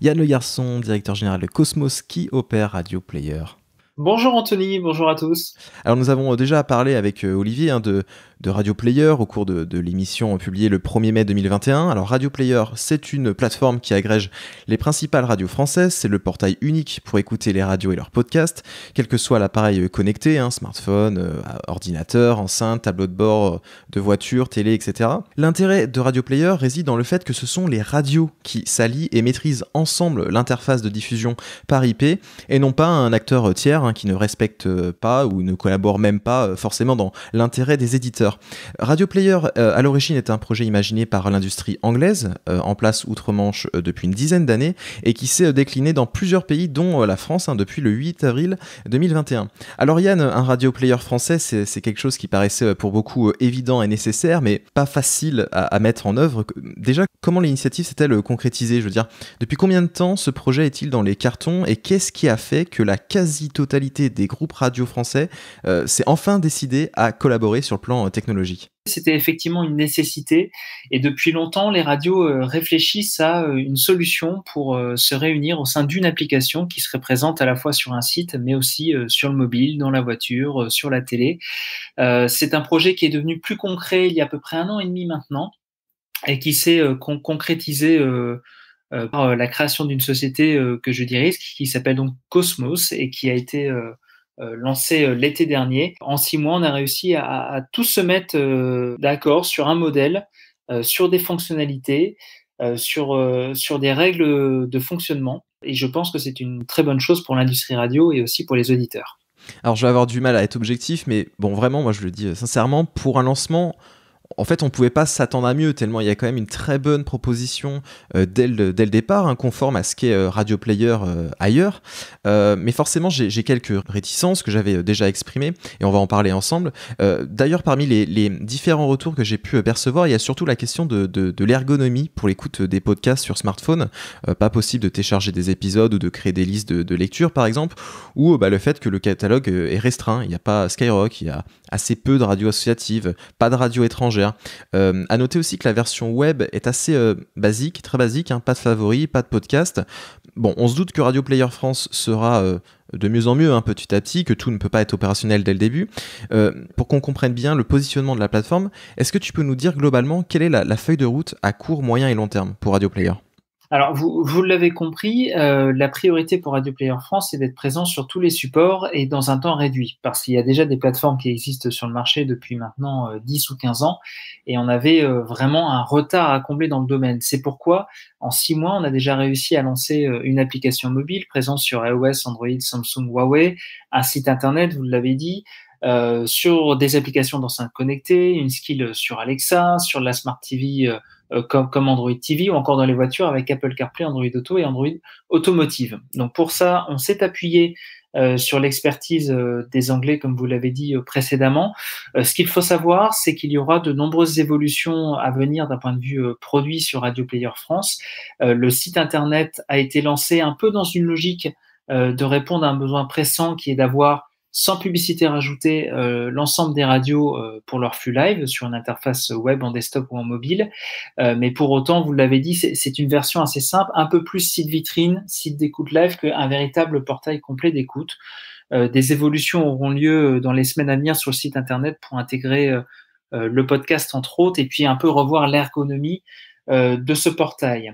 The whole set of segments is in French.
Yann Le Garçon, directeur général de Cosmos, qui opère Radio Player. Bonjour Anthony, bonjour à tous. Alors nous avons déjà parlé avec Olivier de Radio Player au cours de l'émission publiée le 1er mai 2021. Alors Radio Player, c'est une plateforme qui agrège les principales radios françaises. C'est le portail unique pour écouter les radios et leurs podcasts, quel que soit l'appareil connecté, smartphone, ordinateur, enceinte, tableau de bord de voiture, télé, etc. L'intérêt de Radio Player réside dans le fait que ce sont les radios qui s'allient et maîtrisent ensemble l'interface de diffusion par IP et non pas un acteur tiers qui ne respecte pas ou ne collabore même pas forcément dans l'intérêt des éditeurs. Radio Player, à l'origine, est un projet imaginé par l'industrie anglaise, en place outre-Manche depuis une dizaine d'années, et qui s'est décliné dans plusieurs pays, dont la France, depuis le 8 avril 2021. Alors Yann, un Radio Player français, c'est quelque chose qui paraissait pour beaucoup évident et nécessaire, mais pas facile à mettre en œuvre. Déjà, comment l'initiative s'est-elle concrétisée ? Je veux dire, depuis combien de temps ce projet est-il dans les cartons, et qu'est-ce qui a fait que la quasi-totalité des groupes radio français s'est enfin décidé à collaborer sur le plan technologique? C'était effectivement une nécessité et depuis longtemps, les radios réfléchissent à une solution pour se réunir au sein d'une application qui serait présente à la fois sur un site, mais aussi sur le mobile, dans la voiture, sur la télé. C'est un projet qui est devenu plus concret il y a à peu près 1 an et demi maintenant et qui s'est concrétisé par la création d'une société que je dirige, qui s'appelle donc Cosmos et qui a été lancée l'été dernier. En 6 mois, on a réussi à tous se mettre d'accord sur un modèle, sur des fonctionnalités, sur des règles de fonctionnement. Et je pense que c'est une très bonne chose pour l'industrie radio et aussi pour les auditeurs. Alors je vais avoir du mal à être objectif, mais bon, vraiment, moi je le dis sincèrement, pour un lancement, en fait, on ne pouvait pas s'attendre à mieux, tellement il y a quand même une très bonne proposition dès le départ, conforme à ce qu'est Radio Player ailleurs. Mais forcément, j'ai quelques réticences que j'avais déjà exprimées, et on va en parler ensemble. D'ailleurs, parmi les différents retours que j'ai pu percevoir, il y a surtout la question de l'ergonomie pour l'écoute des podcasts sur smartphone. Pas possible de télécharger des épisodes ou de créer des listes de lecture, par exemple, ou le fait que le catalogue est restreint. Il n'y a pas Skyrock, il y a assez peu de radios associatives, pas de radio étrangère. À noter aussi que la version web est assez basique, très basique, pas de favoris, pas de podcast. Bon, on se doute que Radio Player France sera de mieux en mieux, petit à petit, que tout ne peut pas être opérationnel dès le début. Pour qu'on comprenne bien le positionnement de la plateforme, est-ce que tu peux nous dire globalement quelle est la feuille de route à court, moyen et long terme pour Radio Player ? Alors, vous l'avez compris, la priorité pour Radio Player France, c'est d'être présent sur tous les supports et dans un temps réduit, parce qu'il y a déjà des plateformes qui existent sur le marché depuis maintenant 10 ou 15 ans, et on avait vraiment un retard à combler dans le domaine. C'est pourquoi, en 6 mois, on a déjà réussi à lancer une application mobile présente sur iOS, Android, Samsung, Huawei, un site internet, vous l'avez dit, sur des applications d'enceintes connectées, une skill sur Alexa, sur la Smart TV comme Android TV, ou encore dans les voitures avec Apple CarPlay, Android Auto et Android Automotive. Donc pour ça, on s'est appuyé sur l'expertise des Anglais, comme vous l'avez dit précédemment. Ce qu'il faut savoir, c'est qu'il y aura de nombreuses évolutions à venir d'un point de vue produit sur Radio Player France. Le site internet a été lancé un peu dans une logique de répondre à un besoin pressant qui est d'avoir sans publicité rajoutée l'ensemble des radios pour leur flux live sur une interface web en desktop ou en mobile. Mais pour autant, vous l'avez dit, c'est une version assez simple, un peu plus site vitrine, site d'écoute live qu'un véritable portail complet d'écoute. Des évolutions auront lieu dans les semaines à venir sur le site internet pour intégrer le podcast entre autres et puis un peu revoir l'ergonomie de ce portail.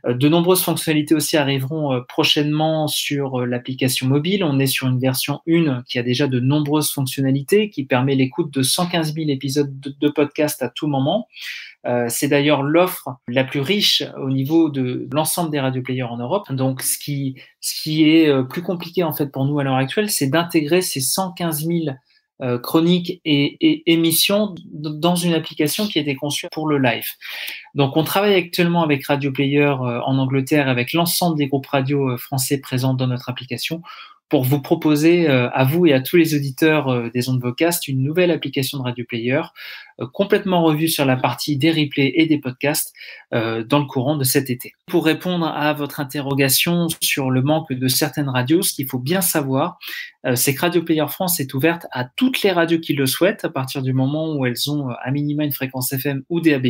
De nombreuses fonctionnalités aussi arriveront prochainement sur l'application mobile. On est sur une version 1 qui a déjà de nombreuses fonctionnalités, qui permet l'écoute de 115 000 épisodes de podcast à tout moment. C'est d'ailleurs l'offre la plus riche au niveau de l'ensemble des radioplayers en Europe. Donc, ce qui est plus compliqué en fait pour nous à l'heure actuelle, c'est d'intégrer ces 115 000 chroniques et émissions dans une application qui a été conçue pour le live. Donc, on travaille actuellement avec Radio Player en Angleterre, avec l'ensemble des groupes radio français présents dans notre application, pour vous proposer à vous et à tous les auditeurs des ondes Vocast une nouvelle application de Radio Player complètement revu sur la partie des replays et des podcasts dans le courant de cet été. Pour répondre à votre interrogation sur le manque de certaines radios, ce qu'il faut bien savoir, c'est que Radio Player France est ouverte à toutes les radios qui le souhaitent à partir du moment où elles ont à minima une fréquence FM ou DAB+.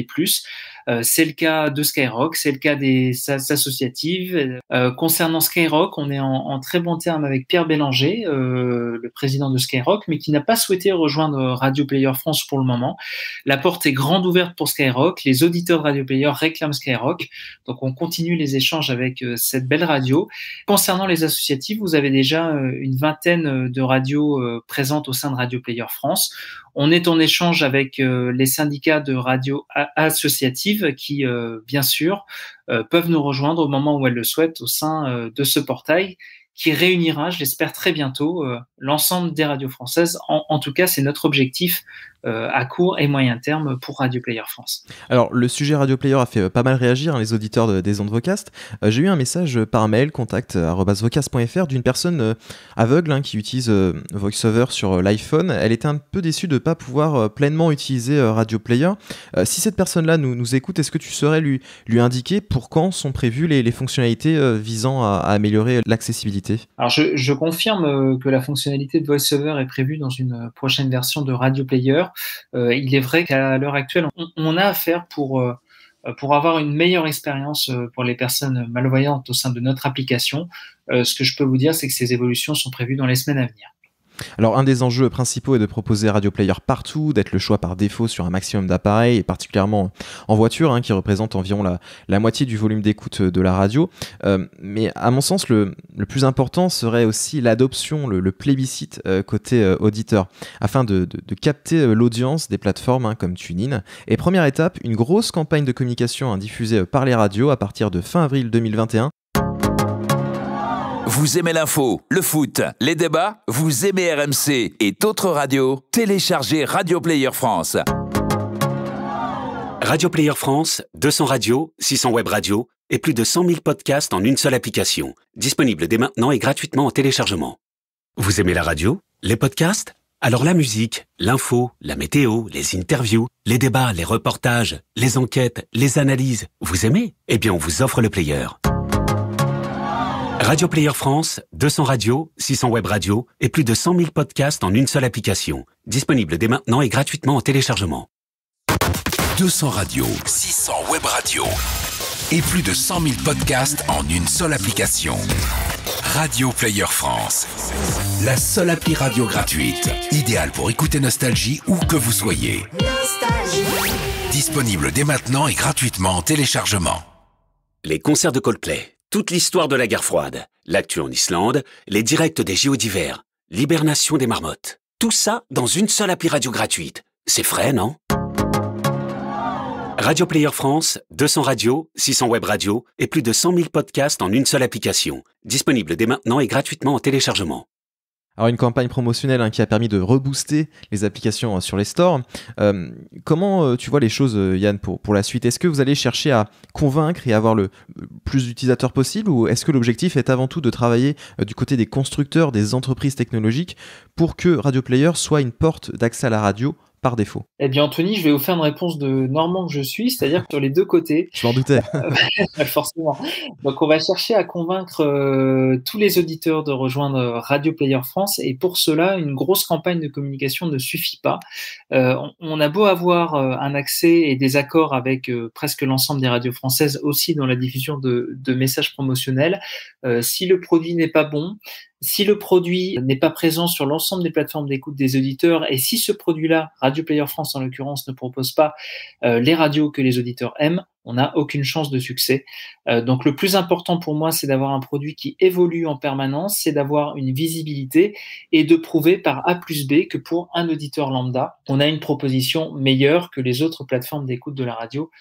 C'est le cas de Skyrock, c'est le cas des associatives. Concernant Skyrock, on est en très bon terme avec Pierre Bélanger, le président de Skyrock, mais qui n'a pas souhaité rejoindre Radio Player France pour le moment. La porte est grande ouverte pour Skyrock, les auditeurs de Radio Player réclament Skyrock, donc on continue les échanges avec cette belle radio. Concernant les associatives, vous avez déjà une vingtaine de radios présentes au sein de Radio Player France. On est en échange avec les syndicats de radios associatives qui, bien sûr, peuvent nous rejoindre au moment où elles le souhaitent au sein de ce portail qui réunira, je l'espère très bientôt, l'ensemble des radios françaises. En tout cas, c'est notre objectif à court et moyen terme pour Radio Player France. Alors, le sujet Radio Player a fait pas mal réagir les auditeurs des ondes Vocast. J'ai eu un message par mail, contact@vocast.fr, d'une personne aveugle qui utilise VoiceOver sur l'iPhone. Elle était un peu déçue de ne pas pouvoir pleinement utiliser Radio Player. Si cette personne-là nous écoute, est-ce que tu saurais lui indiquer pour quand sont prévues les fonctionnalités visant à améliorer l'accessibilité ? Alors, je confirme que la fonctionnalité de VoiceOver est prévue dans une prochaine version de Radio Player. Il est vrai qu'à l'heure actuelle, on a affaire pour avoir une meilleure expérience pour les personnes malvoyantes au sein de notre application. Ce que je peux vous dire, c'est que ces évolutions sont prévues dans les semaines à venir. Alors, un des enjeux principaux est de proposer Radio Player partout, d'être le choix par défaut sur un maximum d'appareils, et particulièrement en voiture, qui représente environ la moitié du volume d'écoute de la radio. Mais à mon sens, le plus important serait aussi l'adoption, le plébiscite côté auditeur, afin de capter l'audience des plateformes comme TuneIn. Et première étape, une grosse campagne de communication diffusée par les radios à partir de fin avril 2021. Vous aimez l'info, le foot, les débats? Vous aimez RMC et d'autres radios? Téléchargez Radio Player France. Radio Player France, 200 radios, 600 web radios et plus de 100 000 podcasts en une seule application. Disponible dès maintenant et gratuitement en téléchargement. Vous aimez la radio? Les podcasts? Alors la musique, l'info, la météo, les interviews, les débats, les reportages, les enquêtes, les analyses, vous aimez? Eh bien, on vous offre le player. Radio Player France, 200 radios, 600 web radios et plus de 100 000 podcasts en une seule application. Disponible dès maintenant et gratuitement en téléchargement. 200 radios, 600 web radios et plus de 100 000 podcasts en une seule application. Radio Player France, la seule appli radio gratuite, idéale pour écouter Nostalgie où que vous soyez. Disponible dès maintenant et gratuitement en téléchargement. Les concerts de Coldplay. Toute l'histoire de la guerre froide, l'actu en Islande, les directs des JO d'hiver, l'hibernation des marmottes. Tout ça dans une seule appli radio gratuite. C'est frais, non? Radio Player France, 200 radios, 600 web radios et plus de 100 000 podcasts en une seule application. Disponible dès maintenant et gratuitement en téléchargement. Alors, une campagne promotionnelle qui a permis de rebooster les applications sur les stores. Comment tu vois les choses, Yann, pour la suite? Est-ce que vous allez chercher à convaincre et avoir le plus d'utilisateurs possible, ou est-ce que l'objectif est avant tout de travailler du côté des constructeurs, des entreprises technologiques, pour que Radio Player soit une porte d'accès à la radio par défaut? Eh bien, Anthony, je vais vous faire une réponse de Normand que je suis, c'est-à-dire sur les deux côtés. Je m'en doutais. Forcément. Donc, on va chercher à convaincre tous les auditeurs de rejoindre Radio Player France, et pour cela, une grosse campagne de communication ne suffit pas. On a beau avoir un accès et des accords avec presque l'ensemble des radios françaises aussi dans la diffusion de messages promotionnels. Si le produit n'est pas bon, si le produit n'est pas présent sur l'ensemble des plateformes d'écoute des auditeurs, et si ce produit-là, Radio Player France en l'occurrence, ne propose pas les radios que les auditeurs aiment, on n'a aucune chance de succès. Donc le plus important pour moi, c'est d'avoir un produit qui évolue en permanence, c'est d'avoir une visibilité et de prouver par A plus B que pour un auditeur lambda, on a une proposition meilleure que les autres plateformes d'écoute de la radio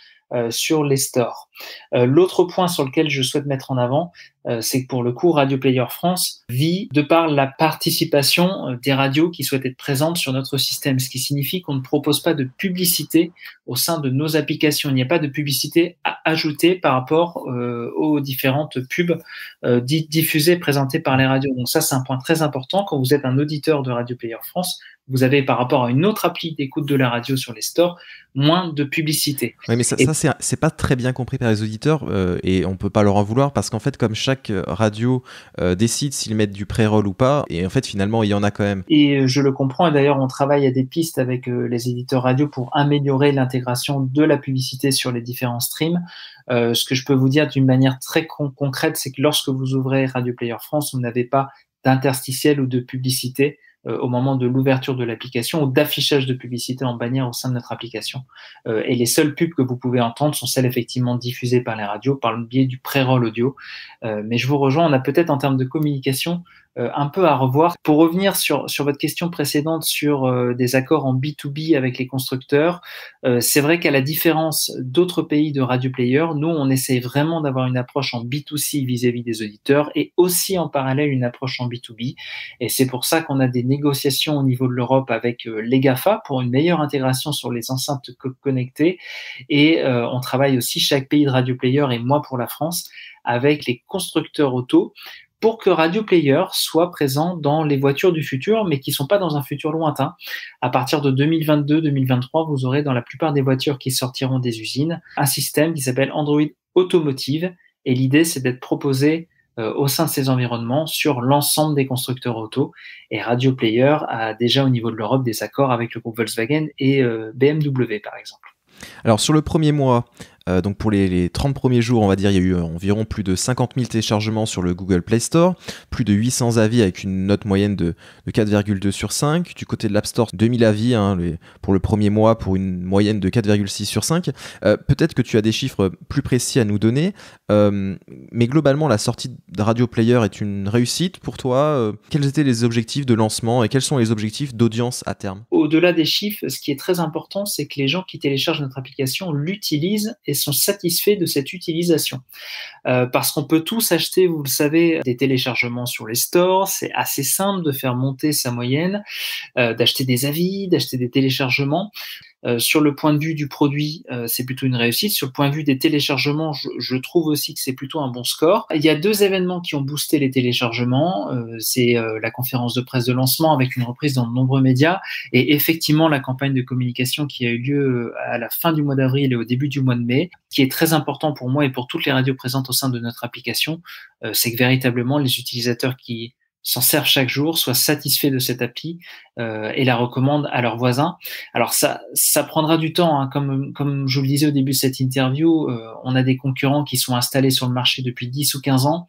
sur les stores. L'autre point sur lequel je souhaite mettre en avant, c'est que pour le coup, Radio Player France vit de par la participation des radios qui souhaitent être présentes sur notre système, ce qui signifie qu'on ne propose pas de publicité au sein de nos applications. Il n'y a pas de publicité à ajouter par rapport aux différentes pubs diffusées, présentées par les radios. Donc ça, c'est un point très important. Quand vous êtes un auditeur de Radio Player France, vous avez par rapport à une autre appli d'écoute de la radio sur les stores, moins de publicité. Oui, mais ça c'est pas très bien compris par les auditeurs et on peut pas leur en vouloir parce qu'en fait, comme chaque radio décide s'ils mettent du pré-roll ou pas, et en fait, finalement, il y en a quand même. Et je le comprends, et d'ailleurs, on travaille à des pistes avec les éditeurs radio pour améliorer l'intégration de la publicité sur les différents streams. Ce que je peux vous dire d'une manière très concrète, c'est que lorsque vous ouvrez Radio Player France, vous n'avez pas d'interstitiel ou de publicité au moment de l'ouverture de l'application ou d'affichage de publicité en bannière au sein de notre application. Et les seules pubs que vous pouvez entendre sont celles effectivement diffusées par les radios par le biais du pré-roll audio. Mais je vous rejoins, on a peut-être en termes de communication un peu à revoir. Pour revenir sur votre question précédente sur des accords en B2B avec les constructeurs, c'est vrai qu'à la différence d'autres pays de radio player, nous, on essaie vraiment d'avoir une approche en B2C vis-à-vis des auditeurs et aussi en parallèle une approche en B2B. Et c'est pour ça qu'on a des négociations au niveau de l'Europe avec les GAFA pour une meilleure intégration sur les enceintes connectées. Et on travaille aussi chaque pays de radio player et moi pour la France avec les constructeurs auto pour que Radio Player soit présent dans les voitures du futur, mais qui ne sont pas dans un futur lointain. À partir de 2022-2023, vous aurez dans la plupart des voitures qui sortiront des usines un système qui s'appelle Android Automotive. Et l'idée, c'est d'être proposé au sein de ces environnements sur l'ensemble des constructeurs auto. Et Radio Player a déjà au niveau de l'Europe des accords avec le groupe Volkswagen et BMW, par exemple. Alors sur le premier mois, donc pour les 30 premiers jours, on va dire, il y a eu environ plus de 50 000 téléchargements sur le Google Play Store, plus de 800 avis avec une note moyenne de 4,2 sur 5. Du côté de l'App Store, 2000 avis pour le premier mois pour une moyenne de 4,6 sur 5. Peut-être que tu as des chiffres plus précis à nous donner, mais globalement, la sortie de Radio Player est une réussite pour toi. Quels étaient les objectifs de lancement et quels sont les objectifs d'audience à terme? Au-delà des chiffres, ce qui est très important, c'est que les gens qui téléchargent notre application l'utilisent et sont satisfaits de cette utilisation. Parce qu'on peut tous acheter, vous le savez, des téléchargements sur les stores. C'est assez simple de faire monter sa moyenne, d'acheter des avis, d'acheter des téléchargements. Sur le point de vue du produit, c'est plutôt une réussite. Sur le point de vue des téléchargements, je trouve aussi que c'est plutôt un bon score. Il y a 2 événements qui ont boosté les téléchargements. C'est la conférence de presse de lancement avec une reprise dans de nombreux médias et effectivement la campagne de communication qui a eu lieu à la fin du mois d'avril et au début du mois de mai. Ce qui est très important pour moi et pour toutes les radios présentes au sein de notre application, c'est que véritablement les utilisateurs qui s'en servent chaque jour, soient satisfaits de cette appli et la recommandent à leurs voisins. Alors ça prendra du temps, hein. Comme je vous le disais au début de cette interview, on a des concurrents qui sont installés sur le marché depuis 10 ou 15 ans.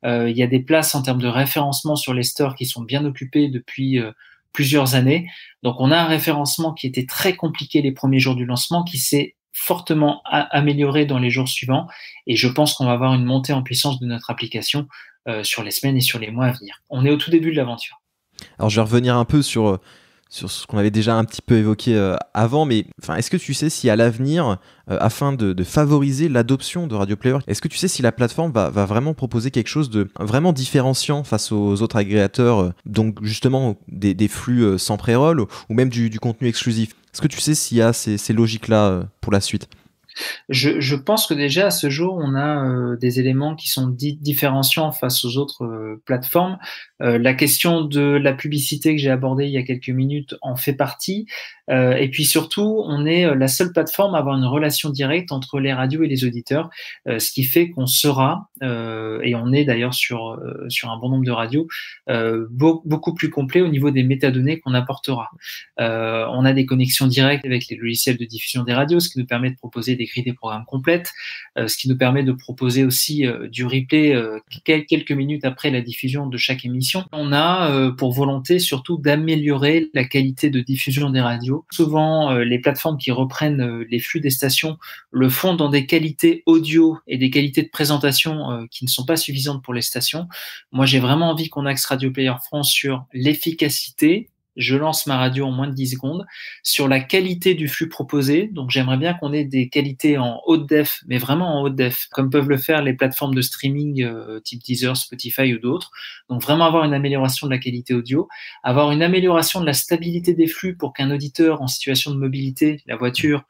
Il y a des places en termes de référencement sur les stores qui sont bien occupées depuis plusieurs années. Donc on a un référencement qui était très compliqué les premiers jours du lancement, qui s'est fortement amélioré dans les jours suivants et je pense qu'on va avoir une montée en puissance de notre application sur les semaines et sur les mois à venir. On est au tout début de l'aventure. Alors je vais revenir un peu sur ce qu'on avait déjà un petit peu évoqué avant, mais est-ce que tu sais si à l'avenir, afin de favoriser l'adoption de Radio Player, est-ce que tu sais si la plateforme va vraiment proposer quelque chose de vraiment différenciant face aux autres agrégateurs, donc justement des flux sans pré-roll ou même du contenu exclusif? Est-ce que tu sais s'il y a ces logiques-là pour la suite? Je pense que déjà à ce jour, on a des éléments qui sont différenciants face aux autres plateformes. La question de la publicité que j'ai abordée il y a quelques minutes en fait partie. Et puis surtout, on est la seule plateforme à avoir une relation directe entre les radios et les auditeurs, ce qui fait qu'on sera, et on est d'ailleurs sur un bon nombre de radios, beaucoup plus complet au niveau des métadonnées qu'on apportera. On a des connexions directes avec les logiciels de diffusion des radios, ce qui nous permet de proposer des grilles des programmes complètes, ce qui nous permet de proposer aussi du replay quelques minutes après la diffusion de chaque émission. On a pour volonté surtout d'améliorer la qualité de diffusion des radios. Souvent, les plateformes qui reprennent les flux des stations le font dans des qualités audio et des qualités de présentation qui ne sont pas suffisantes pour les stations. Moi, j'ai vraiment envie qu'on axe Radio Player France sur l'efficacité. Je lance ma radio en moins de 10 secondes, sur la qualité du flux proposé. Donc, j'aimerais bien qu'on ait des qualités en haute def, mais vraiment en haute def, comme peuvent le faire les plateformes de streaming type Deezer, Spotify ou d'autres. Donc, vraiment avoir une amélioration de la qualité audio, avoir une amélioration de la stabilité des flux pour qu'un auditeur en situation de mobilité, la voiture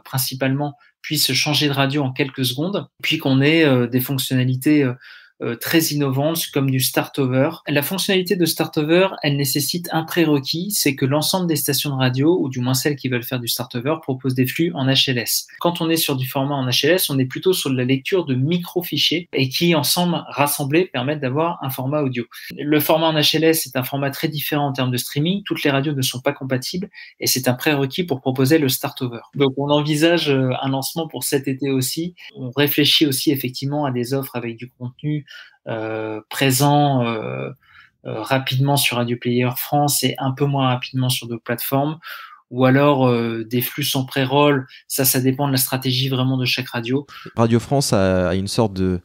principalement, puisse changer de radio en quelques secondes, puis qu'on ait des fonctionnalités très innovantes comme du Startover. La fonctionnalité de Startover, elle nécessite un prérequis, c'est que l'ensemble des stations de radio, ou du moins celles qui veulent faire du Startover, proposent des flux en HLS. Quand on est sur du format en HLS, on est plutôt sur de la lecture de micro-fichiers et qui, ensemble, rassemblés, permettent d'avoir un format audio. Le format en HLS est un format très différent en termes de streaming. Toutes les radios ne sont pas compatibles et c'est un prérequis pour proposer le Startover. Donc, on envisage un lancement pour cet été aussi. On réfléchit aussi effectivement à des offres avec du contenu présent rapidement sur Radio Player France et un peu moins rapidement sur d'autres plateformes, ou alors des flux sans pré-roll. Ça dépend de la stratégie vraiment de chaque radio. Radio France a une sorte de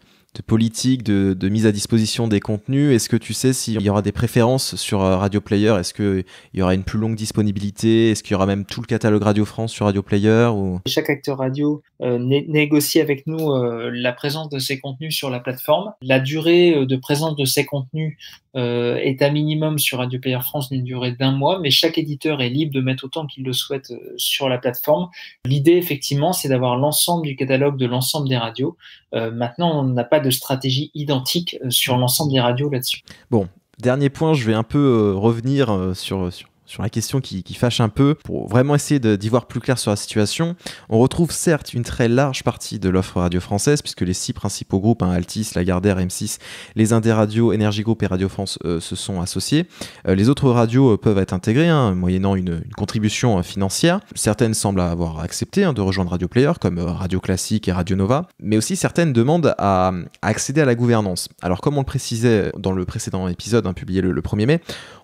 politique de mise à disposition des contenus. Est-ce que tu sais s'il y aura des préférences sur Radio Player? Est-ce qu'il y aura une plus longue disponibilité? Est-ce qu'il y aura même tout le catalogue Radio France sur Radio Player ou... Chaque acteur radio négocie avec nous la présence de ces contenus sur la plateforme. La durée de présence de ces contenus est à minimum sur Radio Player France d'une durée d'1 mois, mais chaque éditeur est libre de mettre autant qu'il le souhaite sur la plateforme. L'idée, effectivement, c'est d'avoir l'ensemble du catalogue de l'ensemble des radios. Maintenant, on n'a pas de stratégie identique sur l'ensemble des radios là-dessus. Bon, dernier point, je vais un peu revenir sur la question qui fâche un peu, pour vraiment essayer d'y voir plus clair sur la situation. On retrouve certes une très large partie de l'offre radio française, puisque les 6 principaux groupes, Altis, Lagardère, M6, les Indés Radio, Énergie Group et Radio France se sont associés. Les autres radios peuvent être intégrées, moyennant une contribution financière. Certaines semblent avoir accepté de rejoindre Radio Player, comme Radio Classique et Radio Nova, mais aussi certaines demandent à accéder à la gouvernance. Alors comme on le précisait dans le précédent épisode, publié le 1er mai,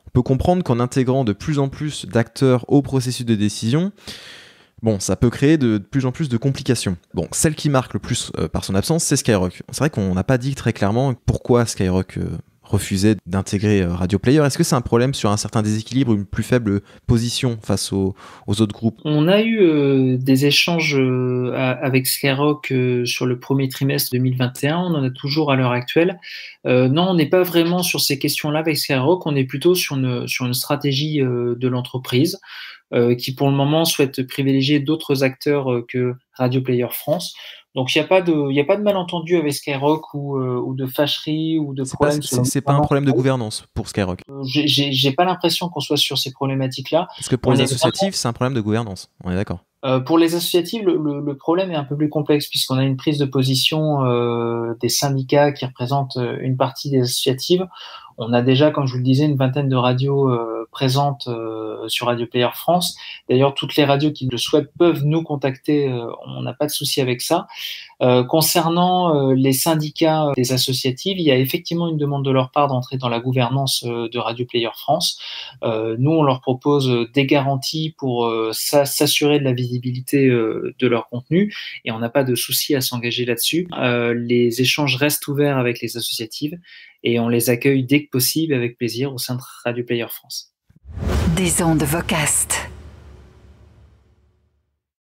on peut comprendre qu'en intégrant de plus en plus d'acteurs au processus de décision, ça peut créer de plus en plus de complications. Celle qui marque le plus par son absence, c'est Skyrock. C'est vrai qu'on n'a pas dit très clairement pourquoi Skyrock refusait d'intégrer Radio Player. Est-ce que c'est un problème sur un certain déséquilibre, une plus faible position face aux autres groupes? On a eu des échanges avec Skyrock sur le premier trimestre 2021. On en a toujours à l'heure actuelle. Non, on n'est pas vraiment sur ces questions-là avec Skyrock. On est plutôt sur une stratégie de l'entreprise qui, pour le moment, souhaite privilégier d'autres acteurs que Radio Player France. Donc, il n'y a pas de malentendu avec Skyrock ou de fâcherie ou de problème. C'est pas un problème de gouvernance pour Skyrock. J'ai pas l'impression qu'on soit sur ces problématiques-là. Parce que pour les associatifs, c'est un problème de gouvernance. On est d'accord. Pour les associatifs, le problème est un peu plus complexe puisqu'on a une prise de position des syndicats qui représentent une partie des associatives. On a déjà, comme je vous le disais, une vingtaine de radios présentes sur Radio Player France. D'ailleurs, toutes les radios qui le souhaitent peuvent nous contacter. On n'a pas de souci avec ça. Concernant les syndicats des associatives, il y a effectivement une demande de leur part d'entrer dans la gouvernance de Radio Player France. Nous, on leur propose des garanties pour s'assurer de la visibilité de leur contenu et on n'a pas de souci à s'engager là-dessus. Les échanges restent ouverts avec les associatives et on les accueille dès que possible avec plaisir au sein de Radio Player France. Des ondes Vocast.